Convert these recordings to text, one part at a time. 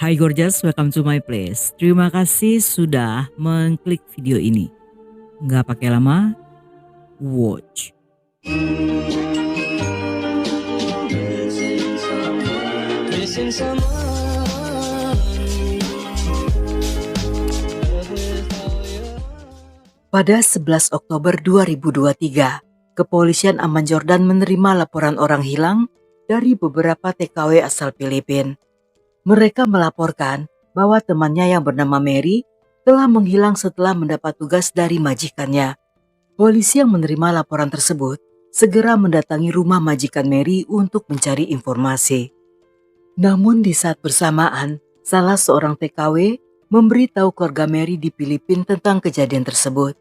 Hai Gorgeous, welcome to my place. Terima kasih sudah mengklik video ini. Nggak pakai lama, watch. Pada 11 Oktober 2023, Kepolisian Amman Jordan menerima laporan orang hilang dari beberapa TKW asal Filipina. Mereka melaporkan bahwa temannya yang bernama Mary telah menghilang setelah mendapat tugas dari majikannya. Polisi yang menerima laporan tersebut segera mendatangi rumah majikan Mary untuk mencari informasi. Namun di saat bersamaan, salah seorang TKW memberitahu keluarga Mary di Filipina tentang kejadian tersebut.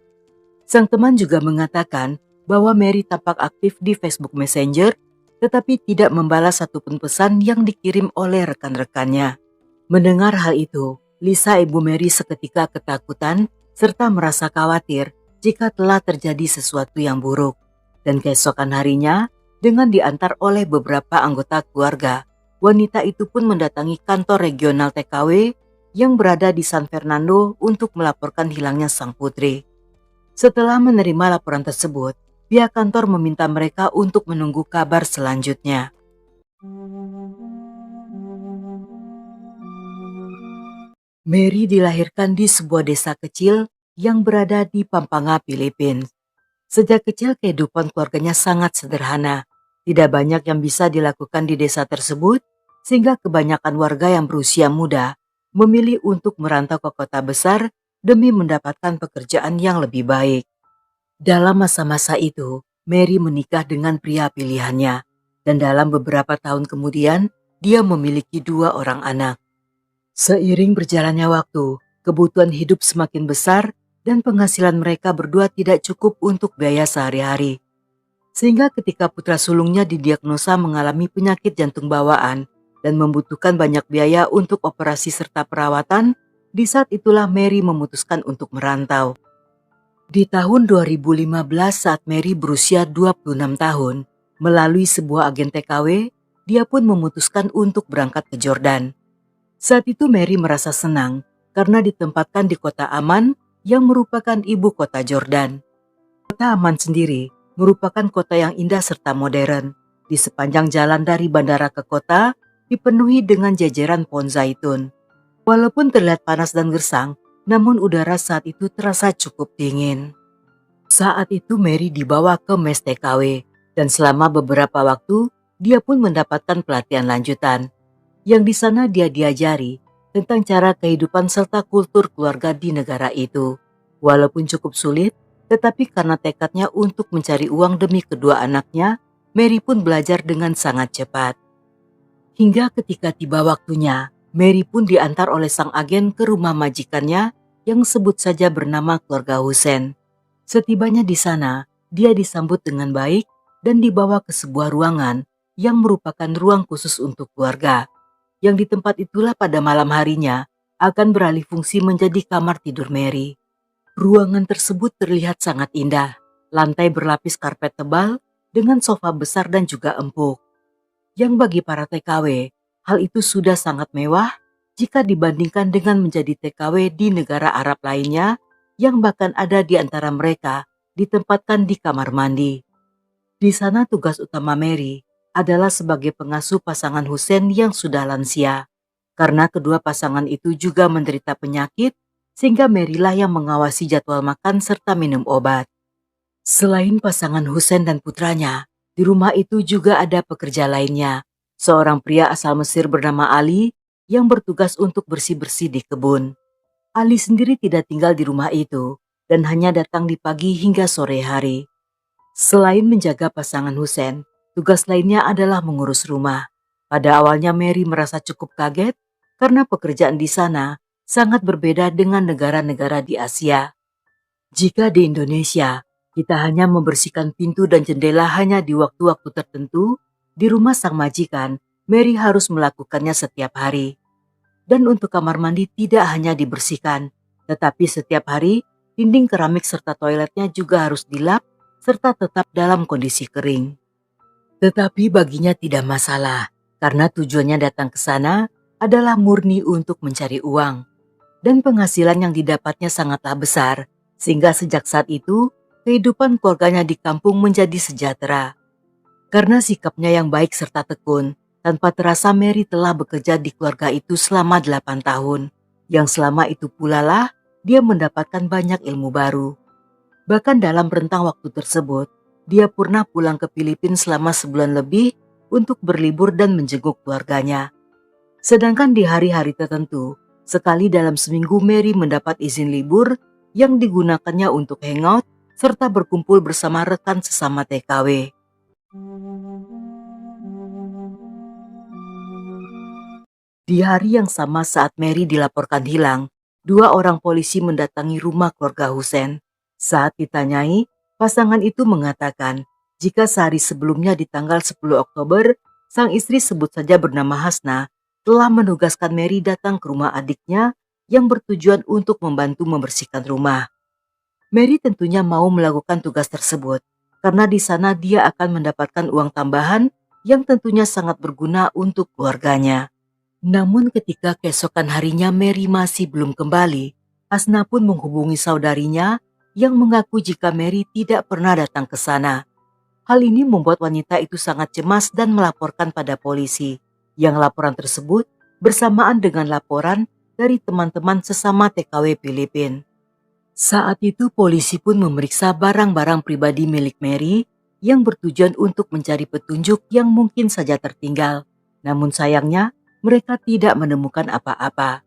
Sang teman juga mengatakan bahwa Mary tampak aktif di Facebook Messenger tetapi tidak membalas satupun pesan yang dikirim oleh rekan-rekannya. Mendengar hal itu, Lisa ibu Mary seketika ketakutan serta merasa khawatir jika telah terjadi sesuatu yang buruk. Dan keesokan harinya, dengan diantar oleh beberapa anggota keluarga, wanita itu pun mendatangi kantor regional TKW yang berada di San Fernando untuk melaporkan hilangnya sang putri. Setelah menerima laporan tersebut, pihak kantor meminta mereka untuk menunggu kabar selanjutnya. Mary dilahirkan di sebuah desa kecil yang berada di Pampanga, Filipina. Sejak kecil kehidupan keluarganya sangat sederhana. Tidak banyak yang bisa dilakukan di desa tersebut, sehingga kebanyakan warga yang berusia muda memilih untuk merantau ke kota besar demi mendapatkan pekerjaan yang lebih baik. Dalam masa-masa itu, Mary menikah dengan pria pilihannya, dan dalam beberapa tahun kemudian, dia memiliki 2 orang anak. Seiring berjalannya waktu, kebutuhan hidup semakin besar dan penghasilan mereka berdua tidak cukup untuk biaya sehari-hari. Sehingga ketika putra sulungnya didiagnosa mengalami penyakit jantung bawaan dan membutuhkan banyak biaya untuk operasi serta perawatan, di saat itulah Mary memutuskan untuk merantau. Di tahun 2015 saat Mary berusia 26 tahun, melalui sebuah agen TKW, dia pun memutuskan untuk berangkat ke Jordan. Saat itu Mary merasa senang karena ditempatkan di kota Amman yang merupakan ibu kota Jordan. Kota Amman sendiri merupakan kota yang indah serta modern. Di sepanjang jalan dari bandara ke kota dipenuhi dengan jajaran pohon zaitun. Walaupun terlihat panas dan gersang, namun udara saat itu terasa cukup dingin. Saat itu Mary dibawa ke mes TKW dan selama beberapa waktu dia pun mendapatkan pelatihan lanjutan. Yang di sana dia diajari tentang cara kehidupan serta kultur keluarga di negara itu. Walaupun cukup sulit, tetapi karena tekadnya untuk mencari uang demi kedua anaknya, Mary pun belajar dengan sangat cepat. Hingga ketika tiba waktunya, Mary pun diantar oleh sang agen ke rumah majikannya yang sebut saja bernama keluarga Hussein. Setibanya di sana, dia disambut dengan baik dan dibawa ke sebuah ruangan yang merupakan ruang khusus untuk keluarga. Yang di tempat itulah pada malam harinya akan beralih fungsi menjadi kamar tidur Mary. Ruangan tersebut terlihat sangat indah, lantai berlapis karpet tebal dengan sofa besar dan juga empuk. Yang bagi para TKW, hal itu sudah sangat mewah jika dibandingkan dengan menjadi TKW di negara Arab lainnya yang bahkan ada di antara mereka ditempatkan di kamar mandi. Di sana tugas utama Mary adalah sebagai pengasuh pasangan Hussein yang sudah lansia. Karena kedua pasangan itu juga menderita penyakit, sehingga Mary lah yang mengawasi jadwal makan serta minum obat. Selain pasangan Hussein dan putranya, di rumah itu juga ada pekerja lainnya, seorang pria asal Mesir bernama Ali yang bertugas untuk bersih-bersih di kebun. Ali sendiri tidak tinggal di rumah itu dan hanya datang di pagi hingga sore hari. Selain menjaga pasangan Hussein, tugas lainnya adalah mengurus rumah. Pada awalnya Mary merasa cukup kaget karena pekerjaan di sana sangat berbeda dengan negara-negara di Asia. Jika di Indonesia, kita hanya membersihkan pintu dan jendela hanya di waktu-waktu tertentu, di rumah sang majikan, Mary harus melakukannya setiap hari. Dan untuk kamar mandi tidak hanya dibersihkan, tetapi setiap hari dinding keramik serta toiletnya juga harus dilap serta tetap dalam kondisi kering. Tetapi baginya tidak masalah, karena tujuannya datang ke sana adalah murni untuk mencari uang. Dan penghasilan yang didapatnya sangatlah besar, sehingga sejak saat itu, kehidupan keluarganya di kampung menjadi sejahtera. Karena sikapnya yang baik serta tekun, tanpa terasa Mary telah bekerja di keluarga itu selama 8 tahun. Yang selama itu pula lah dia mendapatkan banyak ilmu baru. Bahkan dalam rentang waktu tersebut, dia pernah pulang ke Filipina selama sebulan lebih untuk berlibur dan menjenguk keluarganya. Sedangkan di hari-hari tertentu, sekali dalam seminggu Mary mendapat izin libur yang digunakannya untuk hangout serta berkumpul bersama rekan sesama TKW. Di hari yang sama saat Mary dilaporkan hilang, dua orang polisi mendatangi rumah keluarga Hussein. Saat ditanyai, pasangan itu mengatakan jika sehari sebelumnya di tanggal 10 Oktober, sang istri sebut saja bernama Hasna, telah menugaskan Mary datang ke rumah adiknya yang bertujuan untuk membantu membersihkan rumah. Mary tentunya mau melakukan tugas tersebut, karena di sana dia akan mendapatkan uang tambahan yang tentunya sangat berguna untuk keluarganya. Namun ketika keesokan harinya Mary masih belum kembali, Hasna pun menghubungi saudarinya yang mengaku jika Mary tidak pernah datang ke sana. Hal ini membuat wanita itu sangat cemas dan melaporkan pada polisi, yang laporan tersebut bersamaan dengan laporan dari teman-teman sesama TKW Filipina. Saat itu polisi pun memeriksa barang-barang pribadi milik Mary yang bertujuan untuk mencari petunjuk yang mungkin saja tertinggal. Namun sayangnya, mereka tidak menemukan apa-apa.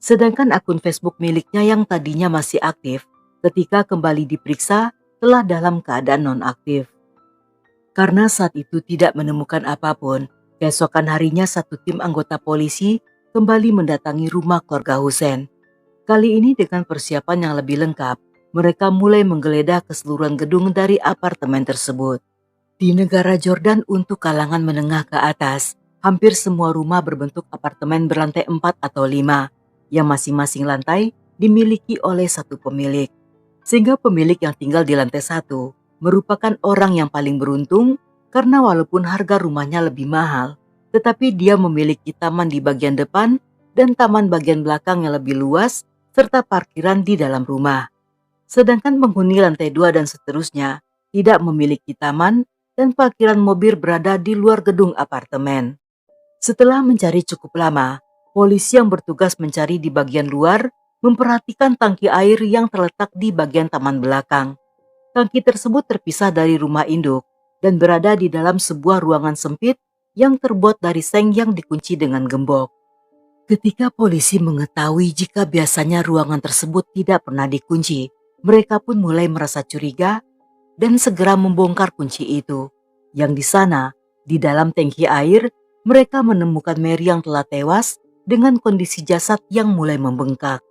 Sedangkan akun Facebook miliknya yang tadinya masih aktif, ketika kembali diperiksa telah dalam keadaan nonaktif. Karena saat itu tidak menemukan apapun, keesokan harinya satu tim anggota polisi kembali mendatangi rumah keluarga Hussein. Kali ini dengan persiapan yang lebih lengkap, mereka mulai menggeledah keseluruhan gedung dari apartemen tersebut. Di negara Jordan untuk kalangan menengah ke atas, hampir semua rumah berbentuk apartemen berlantai 4 atau 5, yang masing-masing lantai dimiliki oleh satu pemilik. Sehingga pemilik yang tinggal di lantai 1 merupakan orang yang paling beruntung karena walaupun harga rumahnya lebih mahal, tetapi dia memiliki taman di bagian depan dan taman bagian belakang yang lebih luas serta parkiran di dalam rumah. Sedangkan penghuni lantai 2 dan seterusnya tidak memiliki taman dan parkiran mobil berada di luar gedung apartemen. Setelah mencari cukup lama, polisi yang bertugas mencari di bagian luar memperhatikan tangki air yang terletak di bagian taman belakang. Tangki tersebut terpisah dari rumah induk dan berada di dalam sebuah ruangan sempit yang terbuat dari seng yang dikunci dengan gembok. Ketika polisi mengetahui jika biasanya ruangan tersebut tidak pernah dikunci, mereka pun mulai merasa curiga dan segera membongkar kunci itu. Yang di sana, di dalam tangki air, mereka menemukan Mary yang telah tewas dengan kondisi jasad yang mulai membengkak.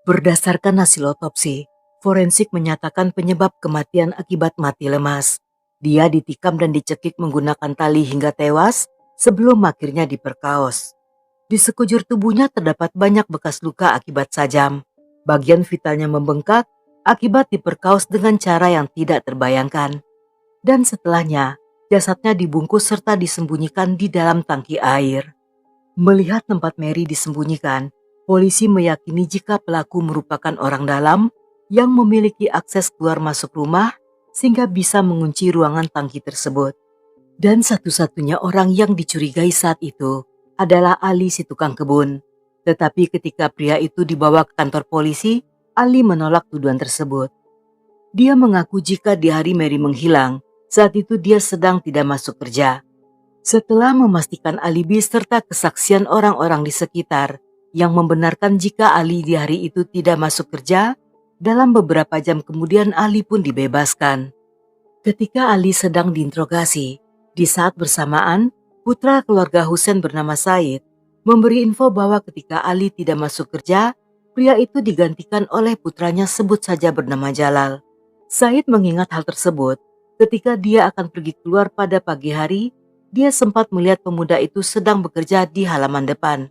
Berdasarkan hasil otopsi, forensik menyatakan penyebab kematian akibat mati lemas. Dia ditikam dan dicekik menggunakan tali hingga tewas sebelum akhirnya diperkaos. Di sekujur tubuhnya terdapat banyak bekas luka akibat sajam. Bagian vitalnya membengkak akibat diperkaos dengan cara yang tidak terbayangkan. Dan setelahnya, jasadnya dibungkus serta disembunyikan di dalam tangki air. Melihat tempat Mary disembunyikan, polisi meyakini jika pelaku merupakan orang dalam yang memiliki akses keluar masuk rumah sehingga bisa mengunci ruangan tangki tersebut. Dan satu-satunya orang yang dicurigai saat itu adalah Ali si tukang kebun. Tetapi ketika pria itu dibawa ke kantor polisi, Ali menolak tuduhan tersebut. Dia mengaku jika di hari Mary menghilang, saat itu dia sedang tidak masuk kerja. Setelah memastikan alibi serta kesaksian orang-orang di sekitar yang membenarkan jika Ali di hari itu tidak masuk kerja, dalam beberapa jam kemudian Ali pun dibebaskan. Ketika Ali sedang diinterogasi, di saat bersamaan, putra keluarga Hussein bernama Said memberi info bahwa ketika Ali tidak masuk kerja, pria itu digantikan oleh putranya sebut saja bernama Jalal. Said mengingat hal tersebut ketika dia akan pergi keluar pada pagi hari, dia sempat melihat pemuda itu sedang bekerja di halaman depan.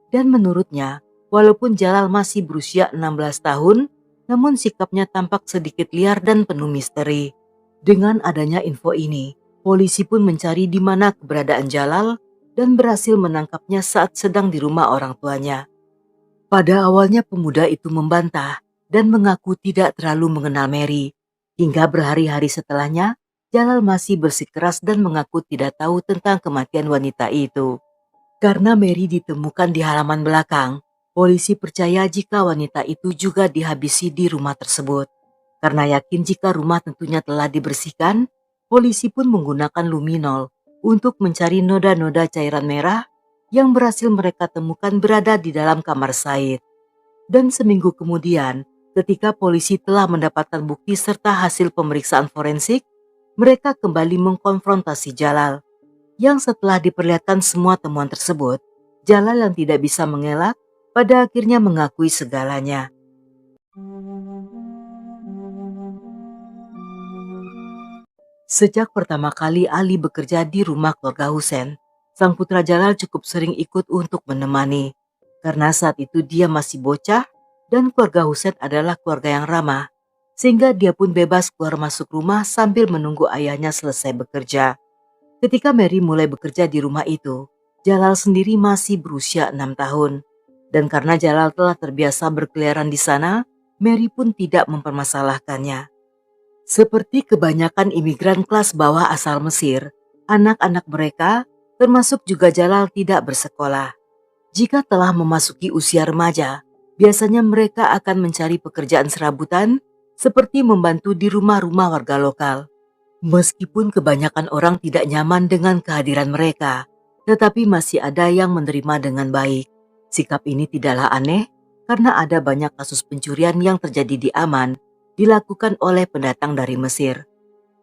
Dan menurutnya, walaupun Jalal masih berusia 16 tahun, namun sikapnya tampak sedikit liar dan penuh misteri. Dengan adanya info ini, Polisi pun mencari di mana keberadaan Jalal dan berhasil menangkapnya saat sedang di rumah orang tuanya. Pada awalnya pemuda itu membantah dan mengaku tidak terlalu mengenal Mary. Hingga berhari-hari setelahnya, Jalal masih bersikeras dan mengaku tidak tahu tentang kematian wanita itu. Karena Mary ditemukan di halaman belakang, polisi percaya jika wanita itu juga dihabisi di rumah tersebut. Karena yakin jika rumah tentunya telah dibersihkan, polisi pun menggunakan luminol untuk mencari noda-noda cairan merah yang berhasil mereka temukan berada di dalam kamar Said. Dan seminggu kemudian, ketika polisi telah mendapatkan bukti serta hasil pemeriksaan forensik, mereka kembali mengkonfrontasi Jalal, yang setelah diperlihatkan semua temuan tersebut, Jalal yang tidak bisa mengelak pada akhirnya mengakui segalanya. Sejak pertama kali Ali bekerja di rumah keluarga Husein, sang putra Jalal cukup sering ikut untuk menemani. Karena saat itu dia masih bocah dan keluarga Husein adalah keluarga yang ramah, sehingga dia pun bebas keluar masuk rumah sambil menunggu ayahnya selesai bekerja. Ketika Mary mulai bekerja di rumah itu, Jalal sendiri masih berusia 6 tahun. Dan karena Jalal telah terbiasa berkeliaran di sana, Mary pun tidak mempermasalahkannya. Seperti kebanyakan imigran kelas bawah asal Mesir, anak-anak mereka, termasuk juga Jalal, tidak bersekolah. Jika telah memasuki usia remaja, biasanya mereka akan mencari pekerjaan serabutan seperti membantu di rumah-rumah warga lokal. Meskipun kebanyakan orang tidak nyaman dengan kehadiran mereka, tetapi masih ada yang menerima dengan baik. Sikap ini tidaklah aneh karena ada banyak kasus pencurian yang terjadi di Aman dilakukan oleh pendatang dari Mesir.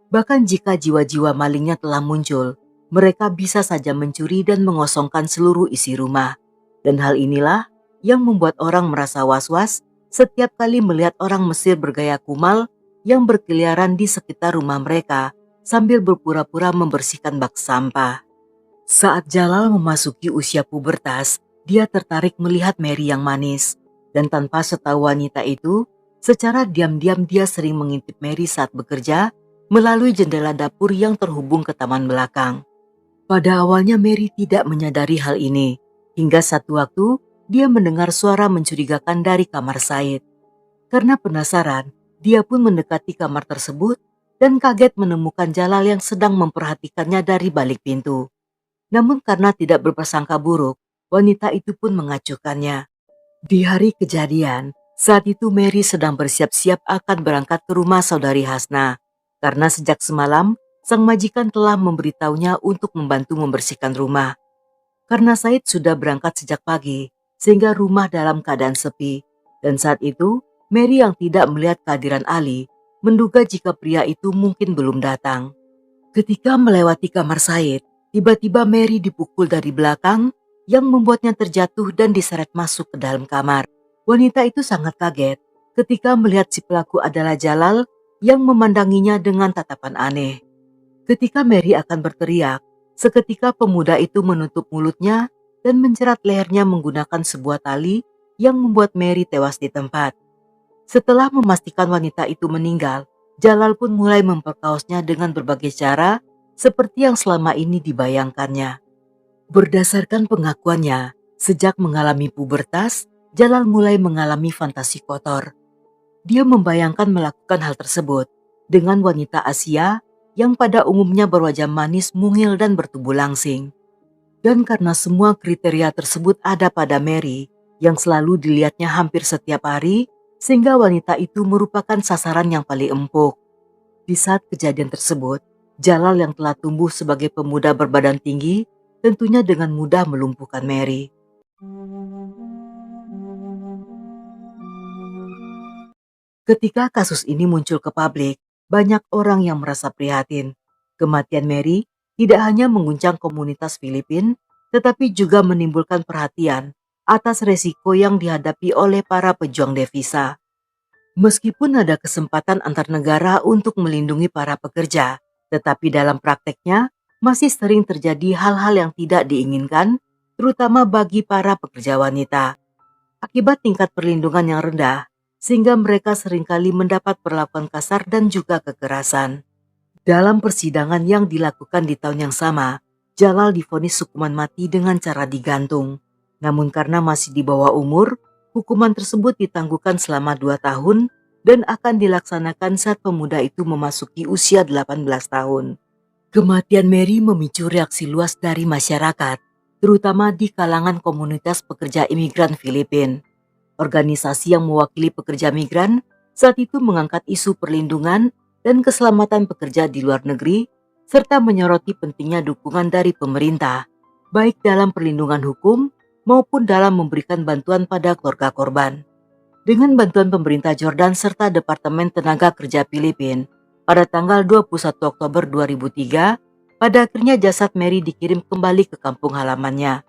Bahkan jika jiwa-jiwa malingnya telah muncul, mereka bisa saja mencuri dan mengosongkan seluruh isi rumah. Dan hal inilah yang membuat orang merasa was-was setiap kali melihat orang Mesir bergaya kumal yang berkeliaran di sekitar rumah mereka sambil berpura-pura membersihkan bak sampah. Saat Jalal memasuki usia pubertas, dia tertarik melihat Mary yang manis. Dan tanpa setahu wanita itu, secara diam-diam dia sering mengintip Mary saat bekerja melalui jendela dapur yang terhubung ke taman belakang. Pada awalnya Mary tidak menyadari hal ini, hingga satu waktu dia mendengar suara mencurigakan dari kamar Said. Karena penasaran, dia pun mendekati kamar tersebut dan kaget menemukan Jalal yang sedang memperhatikannya dari balik pintu. Namun karena tidak berprasangka buruk, wanita itu pun mengacuhkannya. Di hari kejadian, saat itu Mary sedang bersiap-siap akan berangkat ke rumah saudari Hasna. Karena sejak semalam, sang majikan telah memberitahunya untuk membantu membersihkan rumah. Karena Said sudah berangkat sejak pagi, sehingga rumah dalam keadaan sepi. Dan saat itu, Mary yang tidak melihat kehadiran Ali, menduga jika pria itu mungkin belum datang. Ketika melewati kamar Said, tiba-tiba Mary dipukul dari belakang yang membuatnya terjatuh dan diseret masuk ke dalam kamar. Wanita itu sangat kaget ketika melihat si pelaku adalah Jalal yang memandanginya dengan tatapan aneh. Ketika Mary akan berteriak, seketika pemuda itu menutup mulutnya dan menjerat lehernya menggunakan sebuah tali yang membuat Mary tewas di tempat. Setelah memastikan wanita itu meninggal, Jalal pun mulai memperkaosnya dengan berbagai cara seperti yang selama ini dibayangkannya. Berdasarkan pengakuannya, sejak mengalami pubertas, Jalal mulai mengalami fantasi kotor. Dia membayangkan melakukan hal tersebut dengan wanita Asia yang pada umumnya berwajah manis, mungil dan bertubuh langsing. Dan karena semua kriteria tersebut ada pada Mary yang selalu dilihatnya hampir setiap hari, sehingga wanita itu merupakan sasaran yang paling empuk. Di saat kejadian tersebut, Jalal yang telah tumbuh sebagai pemuda berbadan tinggi tentunya dengan mudah melumpuhkan Mary. Ketika kasus ini muncul ke publik, banyak orang yang merasa prihatin. Kematian Mary tidak hanya mengguncang komunitas Filipina, tetapi juga menimbulkan perhatian atas resiko yang dihadapi oleh para pejuang devisa. Meskipun ada kesempatan antar negara untuk melindungi para pekerja, tetapi dalam prakteknya masih sering terjadi hal-hal yang tidak diinginkan, terutama bagi para pekerja wanita. Akibat tingkat perlindungan yang rendah, sehingga mereka seringkali mendapat perlakuan kasar dan juga kekerasan. Dalam persidangan yang dilakukan di tahun yang sama, Jalal divonis hukuman mati dengan cara digantung. Namun karena masih di bawah umur, hukuman tersebut ditangguhkan selama 2 tahun dan akan dilaksanakan saat pemuda itu memasuki usia 18 tahun. Kematian Mary memicu reaksi luas dari masyarakat, terutama di kalangan komunitas pekerja imigran Filipina. Organisasi yang mewakili pekerja migran saat itu mengangkat isu perlindungan dan keselamatan pekerja di luar negeri, serta menyoroti pentingnya dukungan dari pemerintah, baik dalam perlindungan hukum maupun dalam memberikan bantuan pada keluarga korban. Dengan bantuan pemerintah Jordan serta Departemen Tenaga Kerja Filipina, pada tanggal 21 Oktober 2003, pada akhirnya jasad Mary dikirim kembali ke kampung halamannya.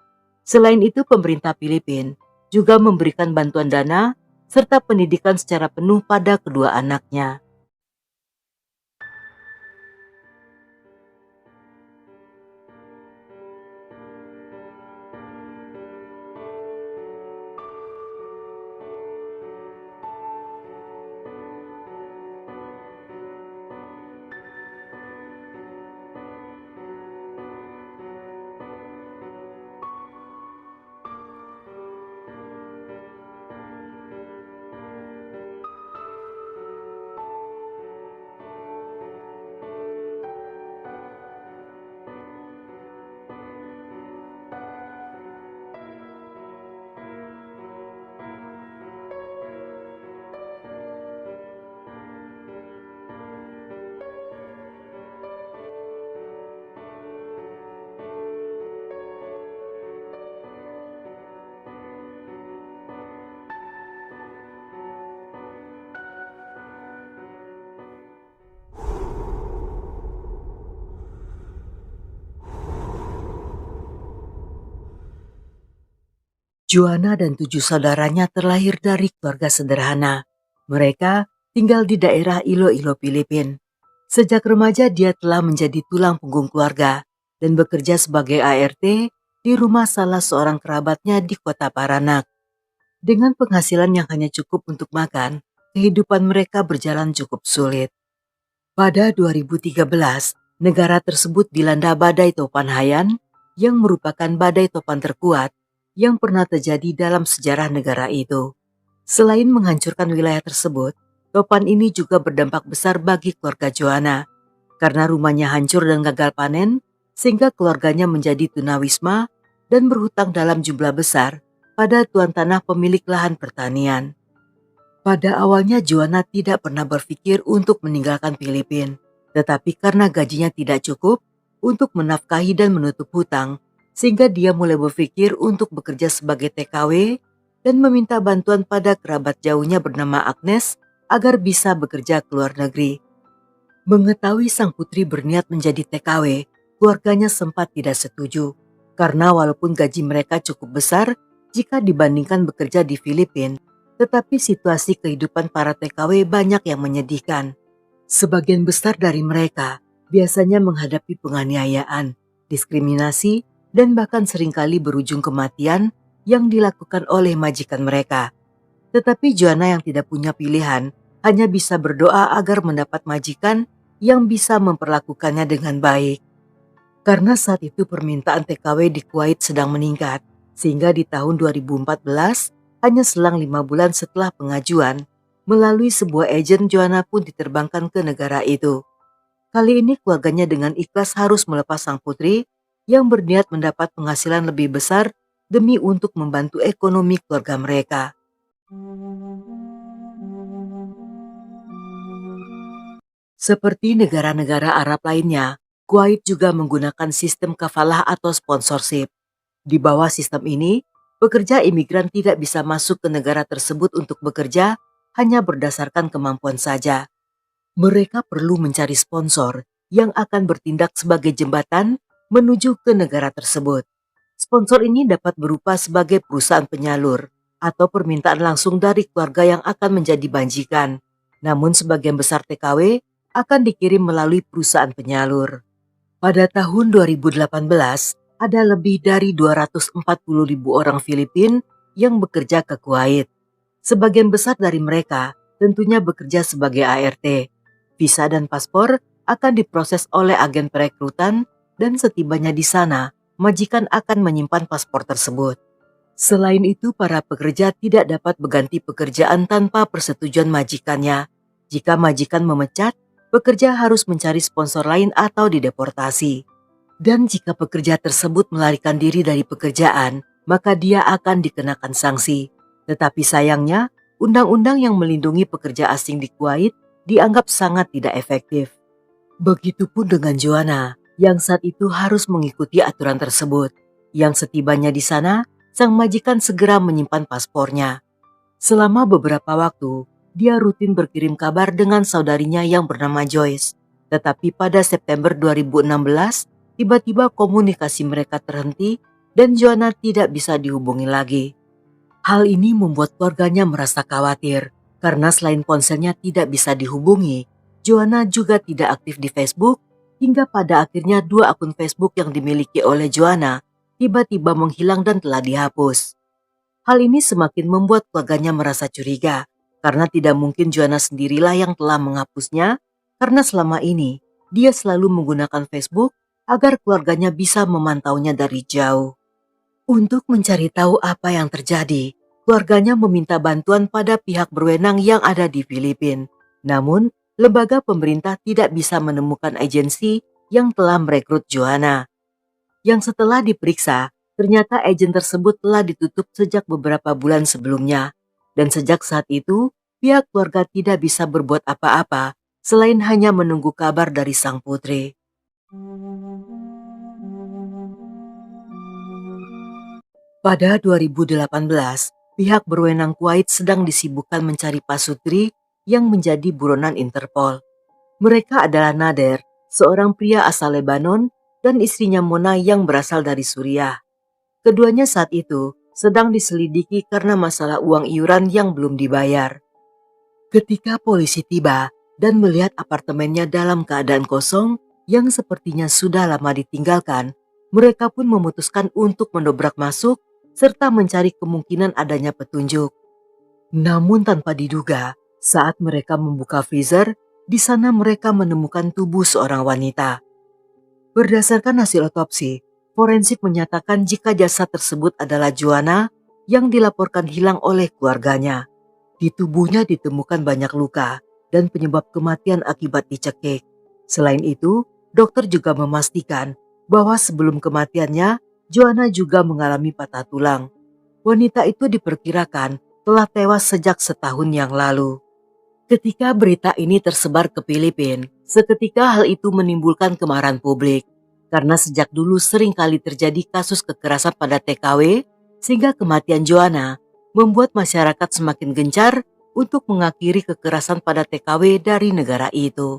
Selain itu, pemerintah Filipina juga memberikan bantuan dana serta pendidikan secara penuh pada kedua anaknya. Juana dan 7 saudaranya terlahir dari keluarga sederhana. Mereka tinggal di daerah Iloilo, Filipina. Sejak remaja dia telah menjadi tulang punggung keluarga dan bekerja sebagai ART di rumah salah seorang kerabatnya di kota Paranak. Dengan penghasilan yang hanya cukup untuk makan, kehidupan mereka berjalan cukup sulit. Pada 2013, negara tersebut dilanda badai topan Haiyan yang merupakan badai topan terkuat yang pernah terjadi dalam sejarah negara itu. Selain menghancurkan wilayah tersebut, topan ini juga berdampak besar bagi keluarga Joanna. Karena rumahnya hancur dan gagal panen, sehingga keluarganya menjadi tunawisma dan berhutang dalam jumlah besar pada tuan tanah pemilik lahan pertanian. Pada awalnya Joanna tidak pernah berpikir untuk meninggalkan Filipina, tetapi karena gajinya tidak cukup untuk menafkahi dan menutup hutang, sehingga dia mulai berpikir untuk bekerja sebagai TKW dan meminta bantuan pada kerabat jauhnya bernama Agnes agar bisa bekerja ke luar negeri. Mengetahui sang putri berniat menjadi TKW, keluarganya sempat tidak setuju, karena walaupun gaji mereka cukup besar jika dibandingkan bekerja di Filipina, tetapi situasi kehidupan para TKW banyak yang menyedihkan. Sebagian besar dari mereka biasanya menghadapi penganiayaan, diskriminasi, dan bahkan seringkali berujung kematian yang dilakukan oleh majikan mereka. Tetapi Joanna yang tidak punya pilihan hanya bisa berdoa agar mendapat majikan yang bisa memperlakukannya dengan baik. Karena saat itu permintaan TKW di Kuwait sedang meningkat, sehingga di tahun 2014, hanya selang 5 bulan setelah pengajuan, melalui sebuah agen Joanna pun diterbangkan ke negara itu. Kali ini keluarganya dengan ikhlas harus melepas sang putri yang berniat mendapat penghasilan lebih besar demi untuk membantu ekonomi keluarga mereka. Seperti negara-negara Arab lainnya, Kuwait juga menggunakan sistem kafalah atau sponsorship. Di bawah sistem ini, pekerja imigran tidak bisa masuk ke negara tersebut untuk bekerja hanya berdasarkan kemampuan saja. Mereka perlu mencari sponsor yang akan bertindak sebagai jembatan menuju ke negara tersebut. Sponsor ini dapat berupa sebagai perusahaan penyalur atau permintaan langsung dari keluarga yang akan menjadi banjikan. Namun sebagian besar TKW akan dikirim melalui perusahaan penyalur. Pada tahun 2018, ada lebih dari 240.000 orang Filipina yang bekerja ke Kuwait. Sebagian besar dari mereka tentunya bekerja sebagai ART. Visa dan paspor akan diproses oleh agen perekrutan dan setibanya di sana, majikan akan menyimpan paspor tersebut. Selain itu, para pekerja tidak dapat berganti pekerjaan tanpa persetujuan majikannya. Jika majikan memecat, pekerja harus mencari sponsor lain atau dideportasi. Dan jika pekerja tersebut melarikan diri dari pekerjaan, maka dia akan dikenakan sanksi. Tetapi sayangnya, undang-undang yang melindungi pekerja asing di Kuwait dianggap sangat tidak efektif. Begitupun dengan Joanna, yang saat itu harus mengikuti aturan tersebut. Yang setibanya di sana, sang majikan segera menyimpan paspornya. Selama beberapa waktu, dia rutin berkirim kabar dengan saudarinya yang bernama Joyce. Tetapi pada September 2016, tiba-tiba komunikasi mereka terhenti dan Joanna tidak bisa dihubungi lagi. Hal ini membuat keluarganya merasa khawatir karena selain ponselnya tidak bisa dihubungi, Joanna juga tidak aktif di Facebook hingga pada akhirnya 2 akun Facebook yang dimiliki oleh Joanna tiba-tiba menghilang dan telah dihapus. Hal ini semakin membuat keluarganya merasa curiga karena tidak mungkin Joanna sendirilah yang telah menghapusnya karena selama ini dia selalu menggunakan Facebook agar keluarganya bisa memantaunya dari jauh. Untuk mencari tahu apa yang terjadi, keluarganya meminta bantuan pada pihak berwenang yang ada di Filipina. Namun, lembaga pemerintah tidak bisa menemukan agensi yang telah merekrut Joanna. Yang setelah diperiksa, ternyata agen tersebut telah ditutup sejak beberapa bulan sebelumnya. Dan sejak saat itu, pihak keluarga tidak bisa berbuat apa-apa selain hanya menunggu kabar dari sang putri. Pada 2018, pihak berwenang Kuwait sedang disibukkan mencari pasutri yang menjadi buronan Interpol. Mereka adalah Nader, seorang pria asal Lebanon, dan istrinya Mona yang berasal dari Suriah. Keduanya saat itu sedang diselidiki karena masalah uang iuran yang belum dibayar. Ketika polisi tiba dan melihat apartemennya dalam keadaan kosong yang sepertinya sudah lama ditinggalkan, mereka pun memutuskan untuk mendobrak masuk serta mencari kemungkinan adanya petunjuk. Namun tanpa diduga, saat mereka membuka freezer, di sana mereka menemukan tubuh seorang wanita. Berdasarkan hasil otopsi, forensik menyatakan jika jasad tersebut adalah Joanna yang dilaporkan hilang oleh keluarganya. Di tubuhnya ditemukan banyak luka dan penyebab kematian akibat dicekik. Selain itu, dokter juga memastikan bahwa sebelum kematiannya, Joanna juga mengalami patah tulang. Wanita itu diperkirakan telah tewas sejak setahun yang lalu. Ketika berita ini tersebar ke Filipina, seketika hal itu menimbulkan kemarahan publik. Karena sejak dulu sering kali terjadi kasus kekerasan pada TKW, sehingga kematian Joanna membuat masyarakat semakin gencar untuk mengakhiri kekerasan pada TKW dari negara itu.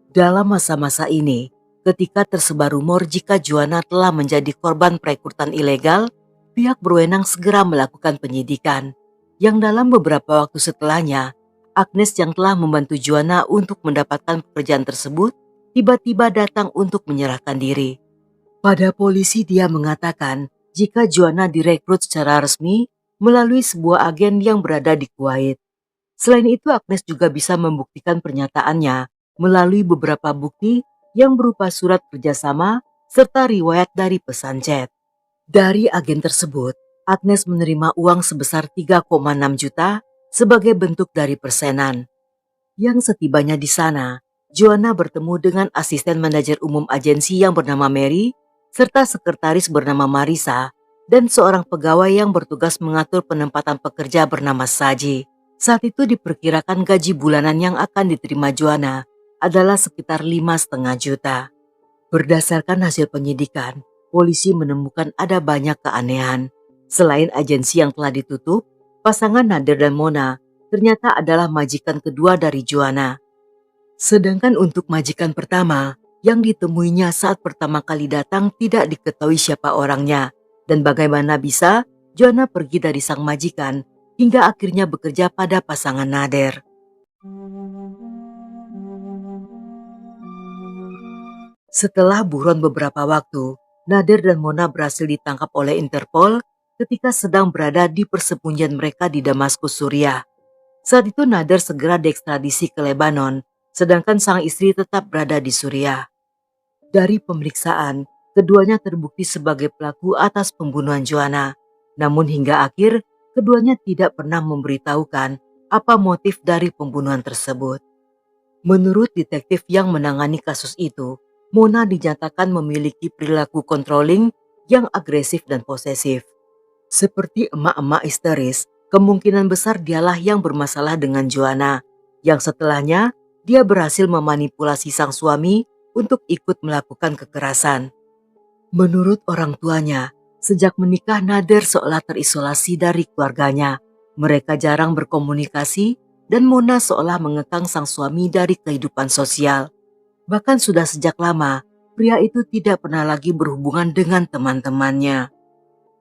Dalam masa-masa ini, ketika tersebar rumor jika Joanna telah menjadi korban perekrutan ilegal, pihak berwenang segera melakukan penyidikan. Yang dalam beberapa waktu setelahnya, Agnes yang telah membantu Joanna untuk mendapatkan pekerjaan tersebut tiba-tiba datang untuk menyerahkan diri. Pada polisi dia mengatakan jika Joanna direkrut secara resmi melalui sebuah agen yang berada di Kuwait. Selain itu, Agnes juga bisa membuktikan pernyataannya melalui beberapa bukti yang berupa surat kerjasama serta riwayat dari pesan chat. Dari agen tersebut, Agnes menerima uang sebesar 3,6 juta sebagai bentuk dari persenan. Yang setibanya di sana, Joanna bertemu dengan asisten manajer umum agensi yang bernama Mary, serta sekretaris bernama Marisa, dan seorang pegawai yang bertugas mengatur penempatan pekerja bernama Saji. Saat itu diperkirakan gaji bulanan yang akan diterima Joanna adalah sekitar 5,5 juta. Berdasarkan hasil penyidikan, polisi menemukan ada banyak keanehan. Selain agensi yang telah ditutup, pasangan Nader dan Mona ternyata adalah majikan kedua dari Joanna. Sedangkan untuk majikan pertama, yang ditemuinya saat pertama kali datang tidak diketahui siapa orangnya. Dan bagaimana bisa Joanna pergi dari sang majikan hingga akhirnya bekerja pada pasangan Nader. Setelah buron beberapa waktu, Nader dan Mona berhasil ditangkap oleh Interpol ketika sedang berada di persembunyian mereka di Damaskus, Suriah. Saat itu Nader segera diekstradisi ke Lebanon sedangkan sang istri tetap berada di Suriah. Dari pemeriksaan, keduanya terbukti sebagai pelaku atas pembunuhan Joanna. Namun hingga akhir, keduanya tidak pernah memberitahukan apa motif dari pembunuhan tersebut. Menurut detektif yang menangani kasus itu, Mona dinyatakan memiliki perilaku controlling yang agresif dan posesif. Seperti emak-emak histeris, kemungkinan besar dialah yang bermasalah dengan Joanna, yang setelahnya dia berhasil memanipulasi sang suami untuk ikut melakukan kekerasan. Menurut orang tuanya, sejak menikah Nader seolah terisolasi dari keluarganya. Mereka jarang berkomunikasi dan Mona seolah mengekang sang suami dari kehidupan sosial. Bahkan sudah sejak lama, pria itu tidak pernah lagi berhubungan dengan teman-temannya.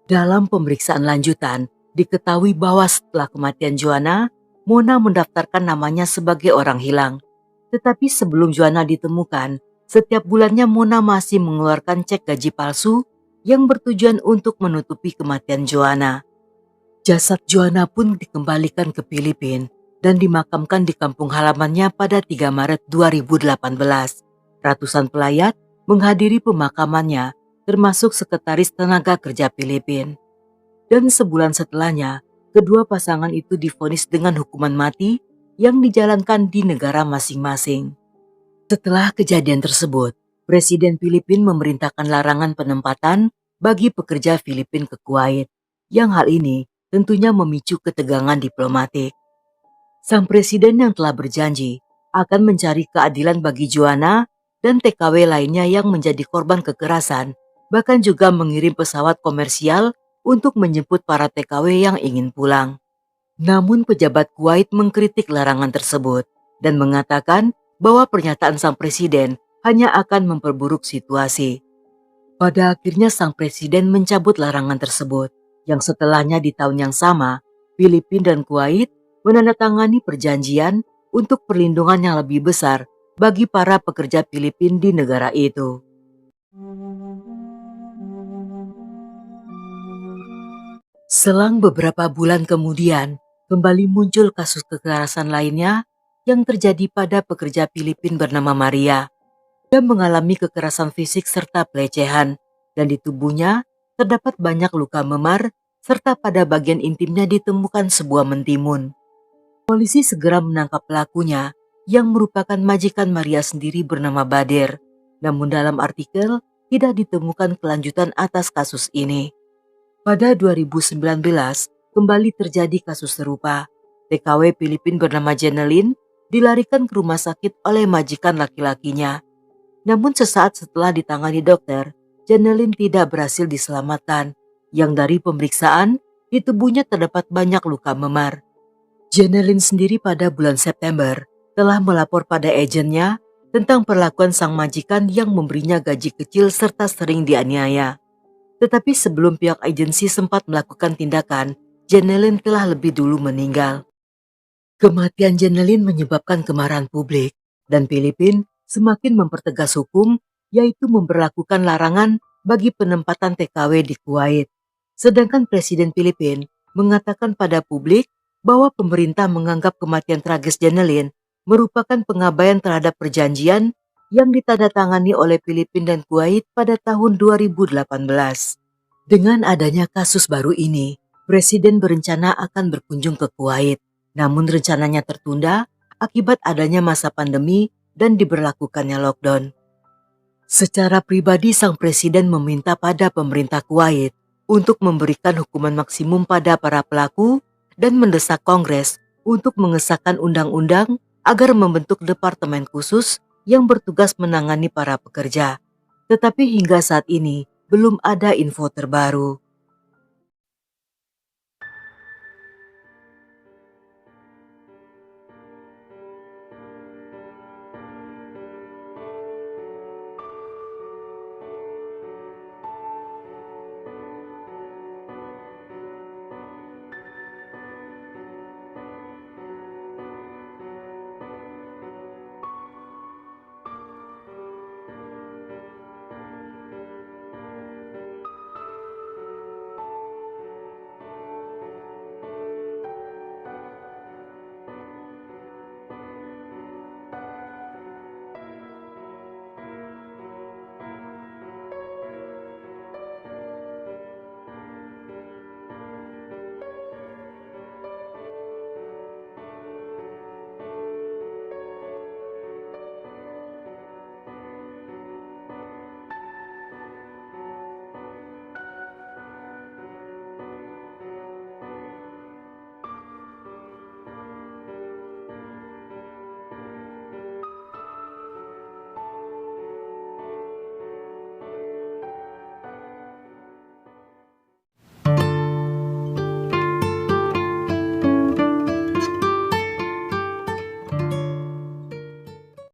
Dalam pemeriksaan lanjutan, diketahui bahwa setelah kematian Joanna, Mona mendaftarkan namanya sebagai orang hilang. Tetapi sebelum Joanna ditemukan, setiap bulannya Mona masih mengeluarkan cek gaji palsu yang bertujuan untuk menutupi kematian Joanna. Jasad Joanna pun dikembalikan ke Filipina dan dimakamkan di kampung halamannya pada 3 Maret 2018. Ratusan pelayat menghadiri pemakamannya, termasuk Sekretaris Tenaga Kerja Filipina. Dan sebulan setelahnya, kedua pasangan itu divonis dengan hukuman mati yang dijalankan di negara masing-masing. Setelah kejadian tersebut, Presiden Filipina memerintahkan larangan penempatan bagi pekerja Filipina ke Kuwait, yang hal ini tentunya memicu ketegangan diplomatik. Sang presiden yang telah berjanji akan mencari keadilan bagi Joanna dan TKW lainnya yang menjadi korban kekerasan, bahkan juga mengirim pesawat komersial untuk menjemput para TKW yang ingin pulang. Namun pejabat Kuwait mengkritik larangan tersebut dan mengatakan bahwa pernyataan sang presiden hanya akan memperburuk situasi. Pada akhirnya sang presiden mencabut larangan tersebut, yang setelahnya di tahun yang sama, Filipina dan Kuwait menandatangani perjanjian untuk perlindungan yang lebih besar bagi para pekerja Filipina di negara itu. Selang beberapa bulan kemudian, kembali muncul kasus kekerasan lainnya yang terjadi pada pekerja Filipina bernama Maria. Dia mengalami kekerasan fisik serta pelecehan, dan di tubuhnya terdapat banyak luka memar serta pada bagian intimnya ditemukan sebuah mentimun. Polisi segera menangkap pelakunya yang merupakan majikan Maria sendiri bernama Bader. Namun dalam artikel tidak ditemukan kelanjutan atas kasus ini. Pada 2019 kembali terjadi kasus serupa. TKW Filipina bernama Janeline dilarikan ke rumah sakit oleh majikan laki-lakinya. Namun sesaat setelah ditangani dokter, Janeline tidak berhasil diselamatkan. Yang dari pemeriksaan, di tubuhnya terdapat banyak luka memar. Janeline sendiri pada bulan September telah melapor pada agennya tentang perlakuan sang majikan yang memberinya gaji kecil serta sering dianiaya. Tetapi sebelum pihak agensi sempat melakukan tindakan, Janeline telah lebih dulu meninggal. Kematian Janeline menyebabkan kemarahan publik dan Filipina semakin mempertegas hukum, yaitu memberlakukan larangan bagi penempatan TKW di Kuwait. Sedangkan Presiden Filipina mengatakan pada publik bahwa pemerintah menganggap kematian tragis Janeline merupakan pengabaian terhadap perjanjian yang ditandatangani oleh Filipina dan Kuwait pada tahun 2018. Dengan adanya kasus baru ini, Presiden berencana akan berkunjung ke Kuwait. Namun rencananya tertunda akibat adanya masa pandemi dan diberlakukannya lockdown. Secara pribadi sang presiden meminta pada pemerintah Kuwait untuk memberikan hukuman maksimum pada para pelaku dan mendesak Kongres untuk mengesahkan undang-undang agar membentuk departemen khusus yang bertugas menangani para pekerja. Tetapi hingga saat ini belum ada info terbaru.